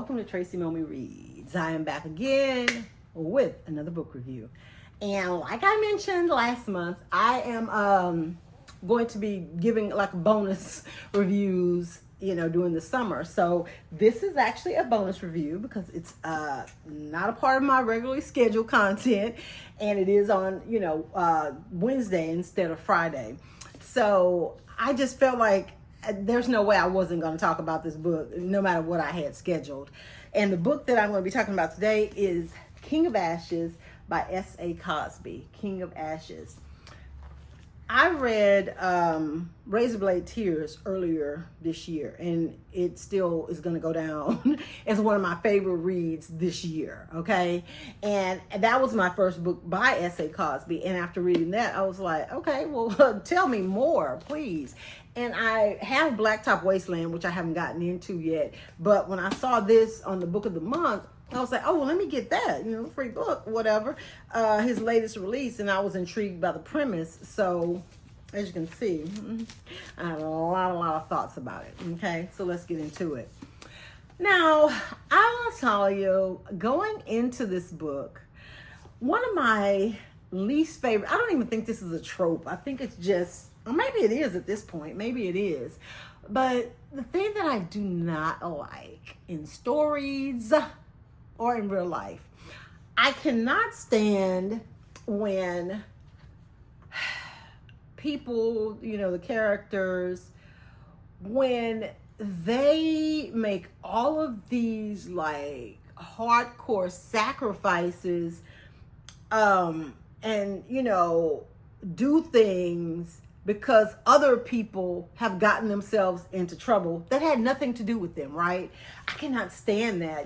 welcome to Tracy Momi Reads. I am back again with another book review. And like I mentioned last month, I am going to be giving like bonus reviews, during the summer. So this is actually a bonus review because it's not a part of my regularly scheduled content, and it is on, Wednesday instead of Friday. So I just felt like there's no way I wasn't going to talk about this book no matter what I had scheduled. And the book that I'm going to be talking about today is King of Ashes by S.A. Cosby. King of Ashes. I read Razor Blade Tears earlier this year, and it still is going to go down as one of my favorite reads this year, okay? And that was my first book by S.A. Cosby, and after reading that, I was like, okay, well, tell me more, please. And I have Blacktop Wasteland, which I haven't gotten into yet, but when I saw this on the Book of the Month, I was like, oh, well, let me get that, free book, whatever, his latest release. And I was intrigued by the premise. So as you can see, I have a lot of thoughts about it. Okay, so let's get into it. Now, I want to tell you, going into this book, one of my least favorite, I don't even think this is a trope. I think it's just, or maybe it is at this point. Maybe it is. But the thing that I do not like in stories or in real life, I cannot stand when people, the characters, when they make all of these like hardcore sacrifices, and do things because other people have gotten themselves into trouble that had nothing to do with them, right? I cannot stand that,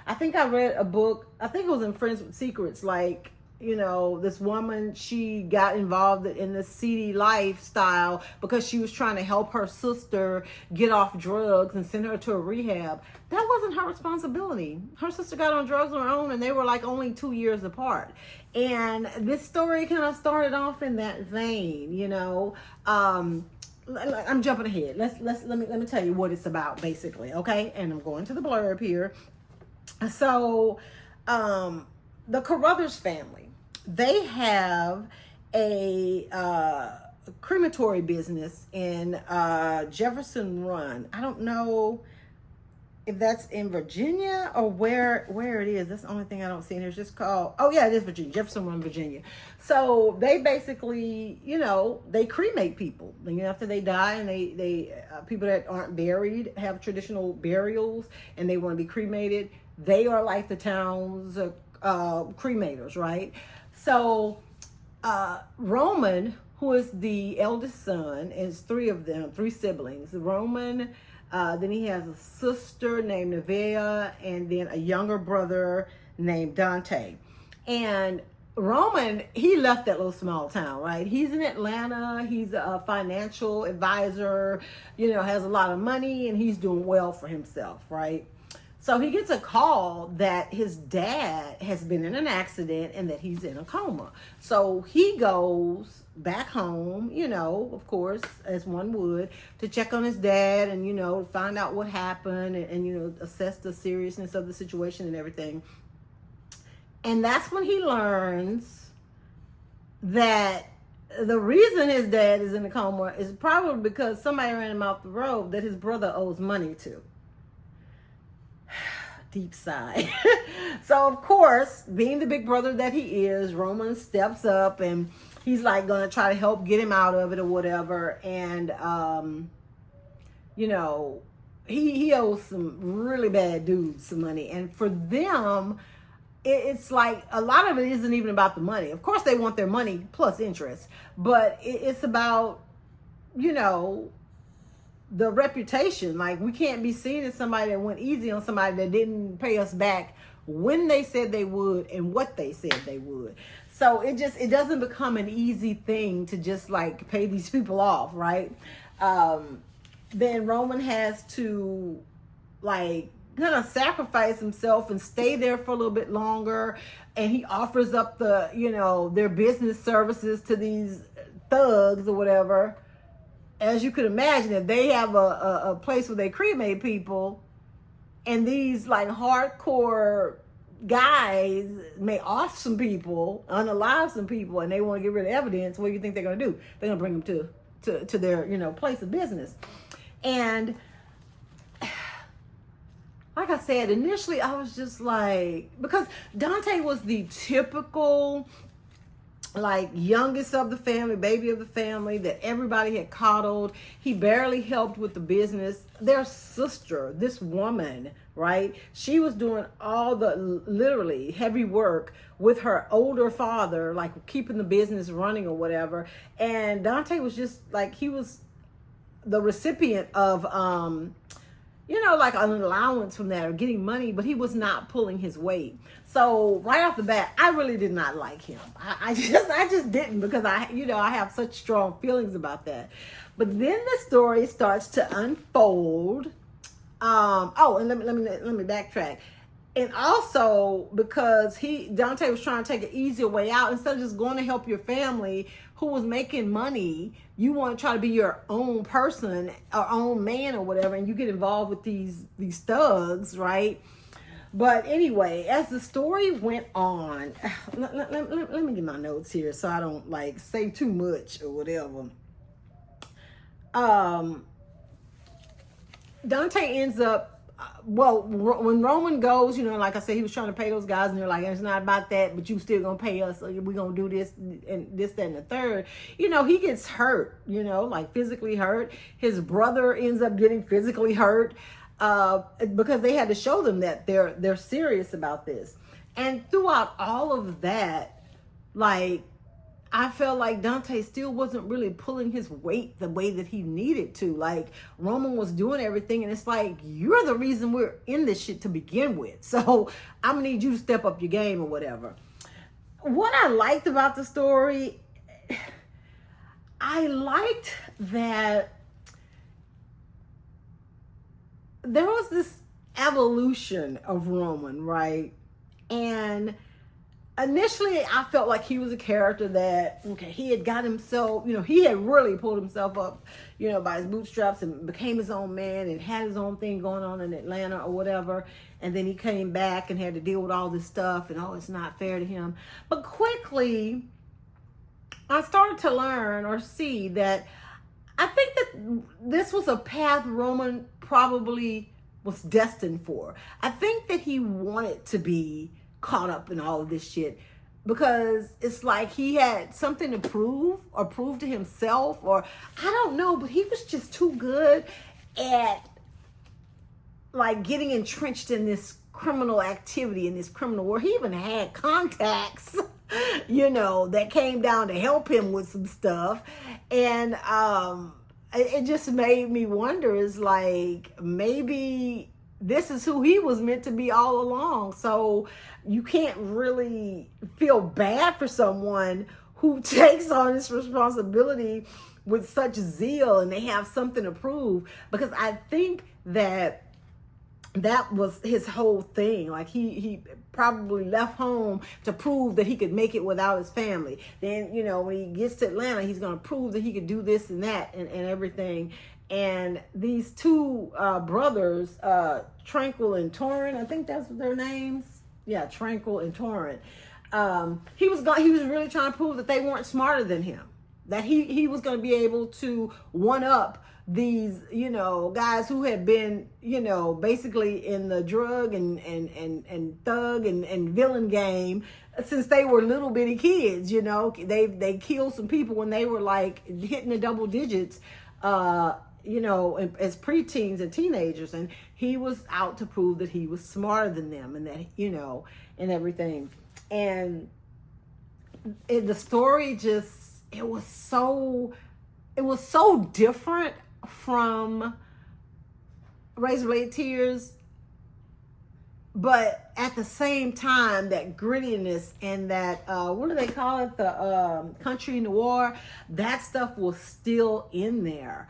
I think I read a book, I think it was in Friends with Secrets, like, this woman, she got involved in this seedy lifestyle because she was trying to help her sister get off drugs and send her to a rehab. That wasn't her responsibility. Her sister got on drugs on her own, and they were like only 2 years apart. And this story kind of started off in that vein, I'm jumping ahead. Let me tell you what it's about, basically, okay? And I'm going to the blurb here. So, the Carruthers family, they have a crematory business in Jefferson Run. I don't know if that's in Virginia or where it is. That's the only thing I don't see in here. It's just called, oh yeah, it is Virginia, Jefferson Run, Virginia. So they basically, they cremate people. After they die, and they people that aren't buried have traditional burials, and they want to be cremated. They are like the town's cremators, right? So Roman, who is the eldest son, is three siblings. Roman, then he has a sister named Nevaeh, and then a younger brother named Dante. And Roman, he left that little small town, right? He's in Atlanta. He's a financial advisor, has a lot of money, and he's doing well for himself, right? So he gets a call that his dad has been in an accident and that he's in a coma. So he goes back home, of course, as one would, to check on his dad and, find out what happened and assess the seriousness of the situation and everything. And that's when he learns that the reason his dad is in a coma is probably because somebody ran him off the road that his brother owes money to. Deep sigh. So of course, being the big brother that he is, Roman steps up and he's like gonna try to help get him out of it or whatever. And he owes some really bad dudes some money, and for them, it's like a lot of it isn't even about the money. Of course, they want their money plus interest, but it's about the reputation. Like, we can't be seen as somebody that went easy on somebody that didn't pay us back when they said they would and what they said they would. So it doesn't become an easy thing to just like pay these people off, right? Then Roman has to like kind of sacrifice himself and stay there for a little bit longer, and he offers up their business services to these thugs or whatever. As you could imagine, if they have a place where they cremate people, And these like hardcore guys may off some people, unalive some people, and they want to get rid of evidence. What do you think they're going to do? They're going to bring them to their, place of business. And like I said, initially I was just like, because Dante was the typical like youngest of the family, baby of the family that everybody had coddled. He barely helped with the business. Their sister, this woman, right? She was doing all the literally heavy work with her older father, like keeping the business running or whatever. And Dante was just like, he was the recipient of, like an allowance from that or getting money, but he was not pulling his weight. So right off the bat, I really did not like him. I just didn't, because I have such strong feelings about that. But then the story starts to unfold. And let me backtrack. And also because Dante was trying to take an easier way out. Instead of just going to help your family who was making money, you want to try to be your own person or own man or whatever, and you get involved with these thugs, right? But anyway, as the story went on, let me get my notes here so I don't like say too much or whatever. Dante ends up, when Roman goes, like I said, he was trying to pay those guys, and they're like, it's not about that, but you still gonna pay us, so we're gonna do this and this, that, and the third. He gets hurt, like physically hurt. His brother ends up getting physically hurt because they had to show them that they're serious about this. And throughout all of that, like, I felt like Dante still wasn't really pulling his weight the way that he needed to. Like, Roman was doing everything, and it's like, you're the reason we're in this shit to begin with. So I'm gonna need you to step up your game or whatever. What I liked about the story, I liked that there was this evolution of Roman, right? And initially, I felt like he was a character that, he had got himself, he had really pulled himself up, by his bootstraps and became his own man and had his own thing going on in Atlanta or whatever. And then he came back and had to deal with all this stuff and, it's not fair to him. But quickly, I started to learn or see that I think that this was a path Roman probably was destined for. I think that he wanted to be caught up in all of this shit because it's like he had something to prove to himself, or I don't know, but he was just too good at like getting entrenched in this criminal activity, in this criminal world. He even had contacts that came down to help him with some stuff. And it just made me wonder, is like, maybe this is who he was meant to be all along. So you can't really feel bad for someone who takes on this responsibility with such zeal and they have something to prove, because I think that was his whole thing. Like he probably left home to prove that he could make it without his family. Then, when he gets to Atlanta, he's going to prove that he could do this and that and everything. And these two brothers, Tranquil and Torrent, I think that's their names. Yeah, Tranquil and Torrent. He was really trying to prove that they weren't smarter than him. That he was going to be able to one up these, guys who had been, basically in the drug and thug and villain game since they were little bitty kids. They killed some people when they were like hitting the double digits, as preteens and teenagers, and he was out to prove that he was smarter than them, and that, and everything. And the story just, it was so different from Razor Blade Tears, but at the same time, that grittiness and that, what do they call it? The country noir, that stuff was still in there.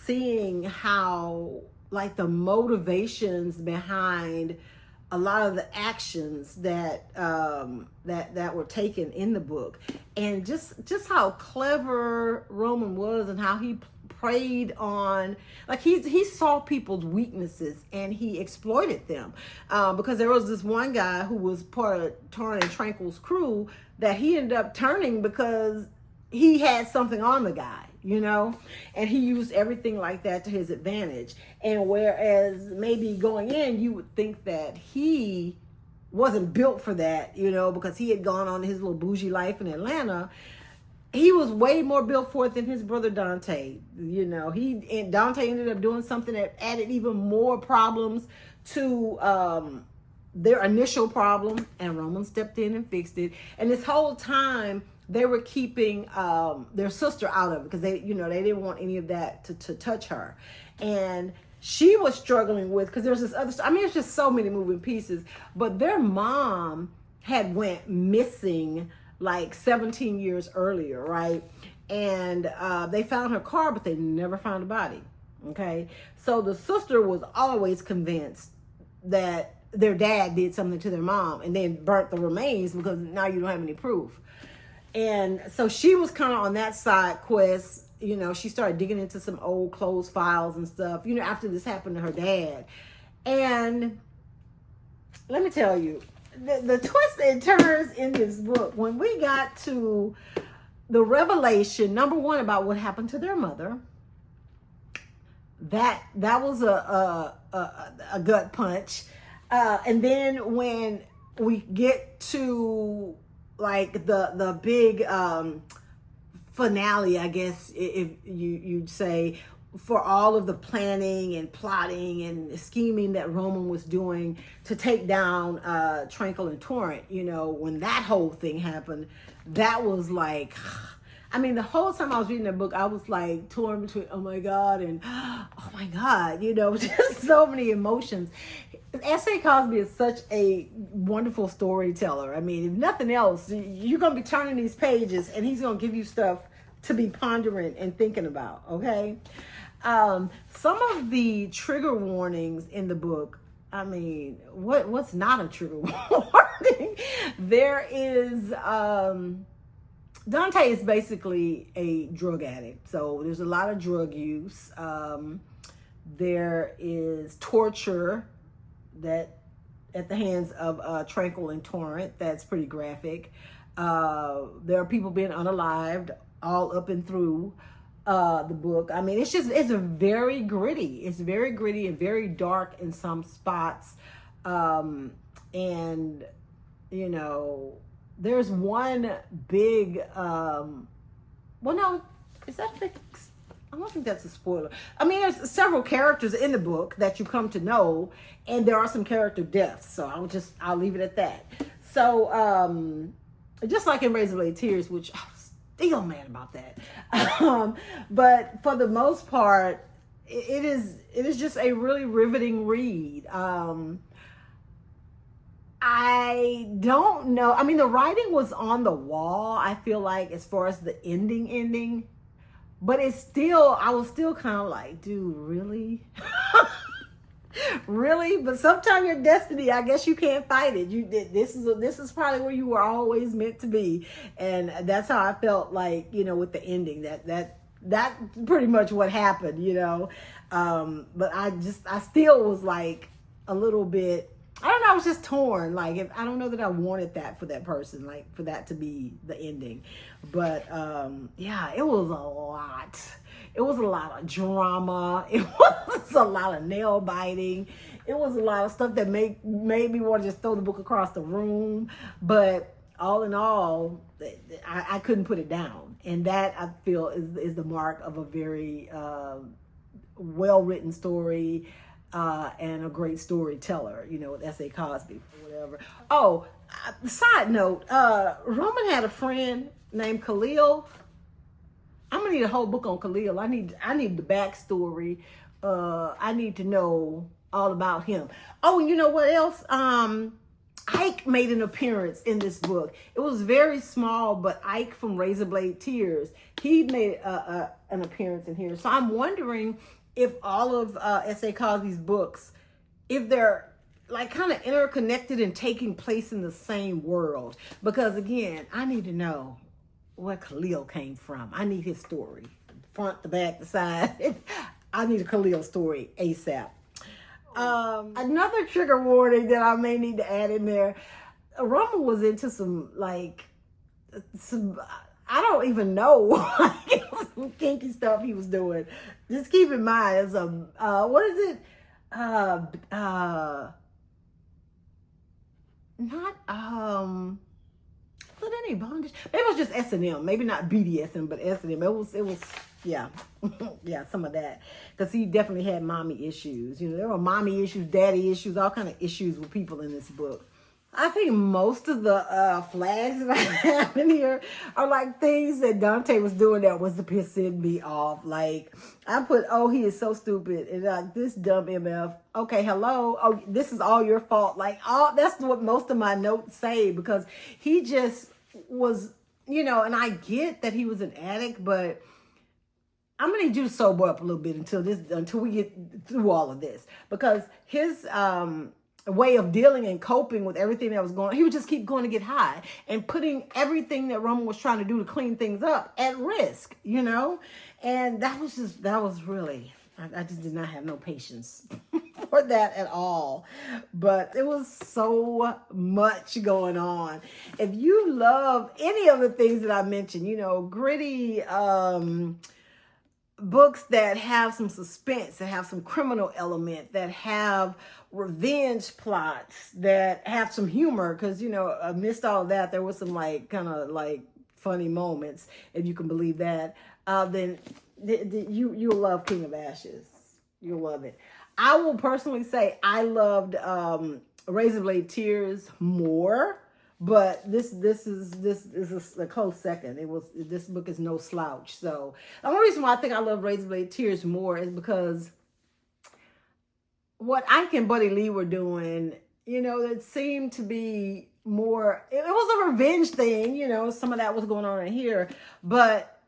Seeing how, like, the motivations behind a lot of the actions that were taken in the book, and just how clever Roman was, and how he preyed on, like he saw people's weaknesses and he exploited them. Because there was this one guy who was part of Torrance and Tranquil's crew that he ended up turning because he had something on the guy, and he used everything like that to his advantage. And whereas maybe going in, you would think that he wasn't built for that, because he had gone on his little bougie life in Atlanta. He was way more built for it than his brother Dante. Dante ended up doing something that added even more problems to their initial problem, and Roman stepped in and fixed it. And this whole time, they were keeping their sister out of it because they didn't want any of that to touch her. And she was struggling with, because there's this other, it's just so many moving pieces, but their mom had went missing like 17 years earlier, right? And they found her car, but they never found a body, okay? So the sister was always convinced that their dad did something to their mom and then burnt the remains because now you don't have any proof. And so she was kind of on that side quest. She started digging into some old closed files and stuff, after this happened to her dad. And let me tell you, the twists and turns in this book, when we got to the revelation, number one, about what happened to their mother, that was a gut punch. And then when we get to like the big finale, I guess, if you'd say, for all of the planning and plotting and scheming that Roman was doing to take down Tranquil and Torrance, when that whole thing happened, that was like, the whole time I was reading the book, I was like torn between, oh my God, and oh my God, just so many emotions. S.A. Cosby is such a wonderful storyteller. If nothing else, you're going to be turning these pages and he's going to give you stuff to be pondering and thinking about, okay? Some of the trigger warnings in the book, what's not a trigger warning? There is, Dante is basically a drug addict. So there's a lot of drug use. There is torture that at the hands of Tranquil and Torrance. That's pretty graphic. There are people being unalived all up and through the book. It's very gritty. It's very gritty and very dark in some spots. And there's one big, is that big? I don't think that's a spoiler. There's several characters in the book that you come to know, and there are some character deaths. So I'll leave it at that. So, just like in Razor Blade Tears, which I'm still mad about that. But for the most part, it is just a really riveting read. I don't know. The writing was on the wall, I feel like, as far as the ending. But I was still kind of like, dude, really? Really? But sometimes your destiny, I guess you can't fight it. This is probably where you were always meant to be. And that's how I felt like, with the ending, that pretty much what happened, But I still was like a little bit, I don't know, I was just torn. Like, I don't know that I wanted that for that person, like for that to be the ending. But it was a lot. It was a lot of drama. It was a lot of nail biting. It was a lot of stuff that made me want to just throw the book across the room. But all in all, I couldn't put it down. And that, I feel, is the mark of a very well-written story. And a great storyteller, with S.A. Cosby or whatever. Oh, side note, Roman had a friend named Khalil. I'm gonna need a whole book on Khalil. I need the backstory. I need to know all about him. Oh, and you know what else? Ike made an appearance in this book. It was very small, but Ike from Razor Blade Tears, he made an appearance in here. So I'm wondering if all of S.A. Cosby's books, if they're like kind of interconnected and taking place in the same world. Because again, I need to know where Khalil came from. I need his story front, the back, the side. I need a Khalil story ASAP. Another trigger warning that I may need to add in there. Roman was into some I don't even know some kinky stuff he was doing. Just keep in mind, it's what is it? Not was it any bondage? Maybe it was just S&M. Maybe not BDSM, but S&M. It was yeah. Yeah, some of that. Because he definitely had mommy issues. You know, there were mommy issues, daddy issues, all kind of issues with people in this book. I think most of the flags that I have in here are like things that Dante was doing that was pissing me off. Like, I put, oh, he is so stupid. And like, this dumb MF. Okay, hello. Oh, this is all your fault. Like, that's what most of my notes say, because he just was, you know, and I get that he was an addict, but I'm gonna need you to sober up a little bit until we get through all of this, because his way of dealing and coping with everything that was going on, he would just keep going to get high and putting everything that Roman was trying to do to clean things up at risk, you know. And that was really, I just did not have no patience for that at all. But it was so much going on. If you love any of the things that I mentioned, you know, gritty books that have some suspense, that have some criminal element, that have revenge plots, that have some humor, because, you know, amidst all that, there was some like kind of like funny moments, if you can believe that, then you'll love King of Ashes. You'll love it. I will personally say I loved Razor Blade Tears more, but this is a close second. This book is no slouch. So the only reason why I think I love Razor Blade Tears more is because what Ike and Buddy Lee were doing, you know, it seemed to be more, it was a revenge thing, you know, some of that was going on in here, but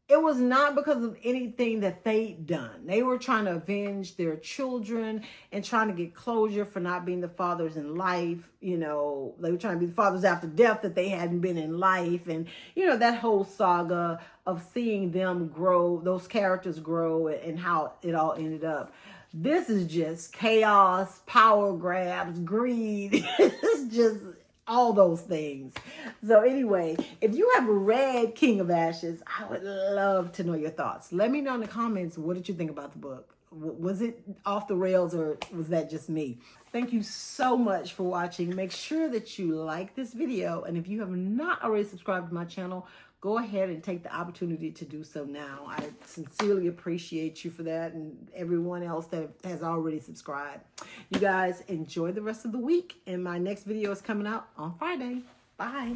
it was not because of anything that they'd done. They were trying to avenge their children and trying to get closure for not being the fathers in life. You know, they were trying to be the fathers after death that they hadn't been in life. And, you know, that whole saga of seeing them grow, those characters grow, and how it all ended up. This is just chaos, power grabs, greed. It's just all those things. So anyway, if you have read King of Ashes, I would love to know your thoughts. Let me know in the comments, what did you think about the book? Was it off the rails, or was that just me? Thank you so much for watching. Make sure that you like this video. And if you have not already subscribed to my channel, go ahead and take the opportunity to do so now. I sincerely appreciate you for that, and everyone else that has already subscribed. You guys enjoy the rest of the week, and my next video is coming out on Friday. Bye.